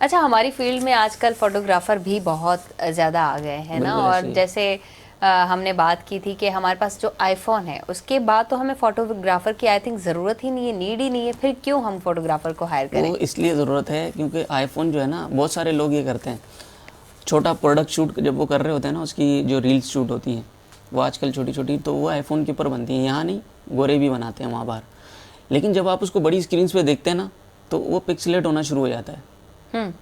अच्छा, हमारी फील्ड में आजकल फोटोग्राफर भी बहुत ज़्यादा आ गए हैं ना। बिल्कुल और ऐसे ही। जैसे हमने बात की थी कि हमारे पास जो आईफोन है उसके बाद तो हमें फोटोग्राफर की आई थिंक ज़रूरत ही नहीं है, नीड ही नहीं है। फिर क्यों हम फोटोग्राफर को हायर करें? वो इसलिए ज़रूरत है क्योंकि आईफोन जो है ना, बहुत सारे लोग ये करते हैं। छोटा प्रोडक्ट शूट जब वो कर रहे होते हैं ना, उसकी जो रील्स शूट होती हैं वो आजकल छोटी छोटी, तो वो आईफोन के ऊपर बनती हैं। यहाँ नहीं, गोरे भी बनाते हैं वहाँ बाहर। लेकिन जब आप उसको बड़ी स्क्रीन पे देखते हैं ना, तो वो पिक्सलेट होना शुरू हो जाता है। हम्म।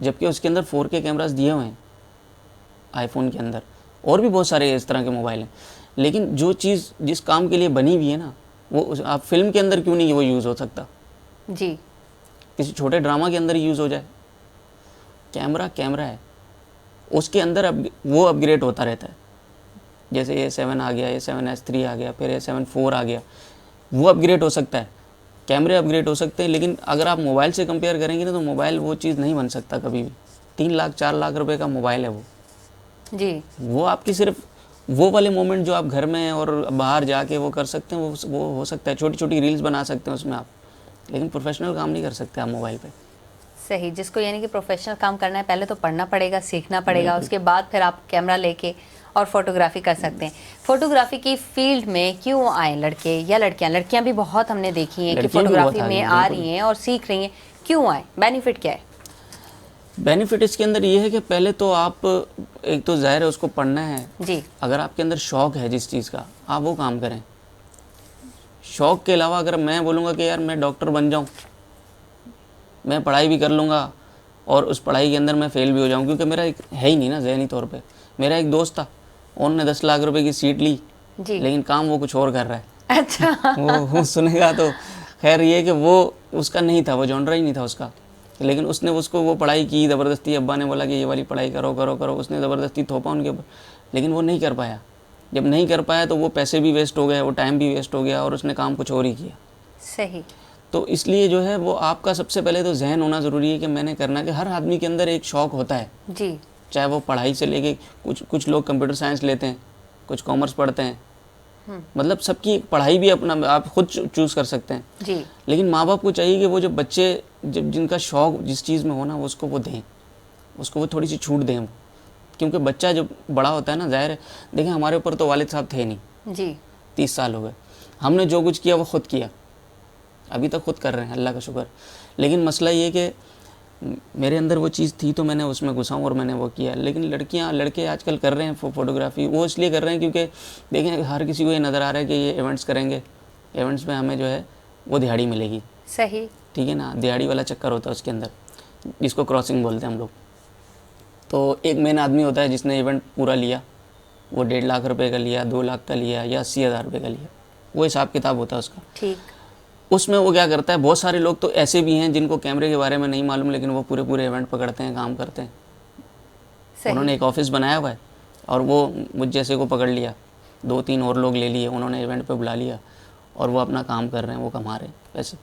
जबकि उसके अंदर 4K कैमरास दिए हुए हैं आईफोन के अंदर, और भी बहुत सारे इस तरह के मोबाइल हैं। लेकिन जो चीज़ जिस काम के लिए बनी हुई है ना, वो आप फिल्म के अंदर क्यों नहीं वो यूज़ हो सकता? जी। किसी छोटे ड्रामा के अंदर यूज़ हो जाए। कैमरा कैमरा है, उसके अंदर वो अपग्रेड होता रहता है। जैसे A7 आ गया, A7S3 आ गया, फिर A7 IV आ गया, वो अपग्रेड हो सकता है। कैमरे अपग्रेड हो सकते हैं, लेकिन अगर आप मोबाइल से कंपेयर करेंगे ना, तो मोबाइल वो चीज़ नहीं बन सकता कभी भी। 3 लाख 4 लाख रुपए का मोबाइल है वो। जी। वो आपकी सिर्फ वो वाले मोमेंट जो आप घर में और बाहर जाके वो कर सकते हैं, वो हो सकता है। छोटी छोटी रील्स बना सकते हैं उसमें आप, लेकिन प्रोफेशनल काम नहीं कर सकते आप मोबाइल पे। सही। जिसको यानी कि प्रोफेशनल काम करना है, पहले तो पढ़ना पड़ेगा, सीखना पड़ेगा, बिल्कुल। उसके बाद फिर आप कैमरा लेके और फोटोग्राफी कर सकते हैं। फोटोग्राफी की फील्ड में क्यों आए लड़के या लड़कियां? लड़कियां भी बहुत हमने देखी हैं कि लड़कियां भी बहुत फोटोग्राफी आ गई में हैं, आ बिल्कुल। रही हैं और सीख रही हैं। क्यों आए? बेनिफिट क्या है? बेनिफिट इसके अंदर ये है कि पहले तो आप, एक तो ज़ाहिर है उसको पढ़ना है। जी। अगर आपके अंदर शौक़ है जिस चीज़ का, आप वो काम करें। शौक़ के अलावा अगर मैं बोलूँगा कि यार मैं डॉक्टर बन जाऊँ, मैं पढ़ाई भी कर लूँगा और उस पढ़ाई के अंदर मैं फ़ेल भी हो जाऊँ, क्योंकि मेरा एक है ही नहीं ना ज़हनी तौर पे। मेरा एक दोस्त था, उन्होंने 10 लाख रुपए की सीट ली, जी। लेकिन काम वो कुछ और कर रहा है। अच्छा। वो सुनेगा तो खैर ये कि वो उसका नहीं था, वो जॉनरा ही नहीं था उसका। लेकिन उसने उसको वो पढ़ाई की ज़बरदस्ती। अब्बा ने बोला कि ये वाली पढ़ाई करो करो करो, उसने ज़बरदस्ती थोपा उनके ऊपर, लेकिन वो नहीं कर पाया। जब नहीं कर पाया तो वो पैसे भी वेस्ट हो गए, वो टाइम भी वेस्ट हो गया, और उसने काम कुछ और ही किया। सही। तो इसलिए जो है वो आपका सबसे पहले तो जहन होना ज़रूरी है कि मैंने करना, कि हर आदमी के अंदर एक शौक़ होता है। जी। चाहे वो पढ़ाई से लेके, कुछ लोग कंप्यूटर साइंस लेते हैं, कुछ कॉमर्स पढ़ते हैं, मतलब सबकी पढ़ाई भी अपना आप खुद चूज़ कर सकते हैं। जी। लेकिन माँ बाप को चाहिए कि वो जो बच्चे, जब जिनका शौक़ जिस चीज़ में हो ना, उसको वो दें, उसको वो थोड़ी सी छूट दें वो। क्योंकि बच्चा जब बड़ा होता है ना, ज़ाहिर है, देखें हमारे ऊपर तो वालिद साहब थे नहीं। जी। 30 साल हो गए, हमने जो कुछ किया वो खुद किया, अभी तक खुद कर रहे हैं, अल्लाह का शुक्र। लेकिन मसला ये कि मेरे अंदर वो चीज़ थी तो मैंने उसमें घुसा हूँ और मैंने वो किया। लेकिन लड़कियाँ लड़के आजकल कर रहे हैं फ़ोटोग्राफ़ी, वो इसलिए कर रहे हैं क्योंकि देखें हर किसी को ये नज़र आ रहा है कि ये इवेंट्स करेंगे, इवेंट्स में हमें जो है वो दिहाड़ी मिलेगी। सही। ठीक है ना, दिहाड़ी वाला चक्कर होता है उसके अंदर, जिसको क्रॉसिंग बोलते हैं हम लोग। तो एक मेन आदमी होता है जिसने इवेंट पूरा लिया, वो 1.5 लाख रुपए का लिया, 2 लाख का लिया, या 80,000 रुपये का लिया, वो हिसाब किताब होता है उसका। ठीक। उसमें वो क्या करता है, बहुत सारे लोग तो ऐसे भी हैं जिनको कैमरे के बारे में नहीं मालूम, लेकिन वो पूरे पूरे इवेंट पकड़ते हैं, काम करते हैं। सही। उन्होंने एक ऑफिस बनाया हुआ है और वो मुझ जैसे को पकड़ लिया, 2-3 और लोग ले लिए, उन्होंने इवेंट पे बुला लिया और वो अपना काम कर रहे हैं, वो कमा रहे हैं पैसे।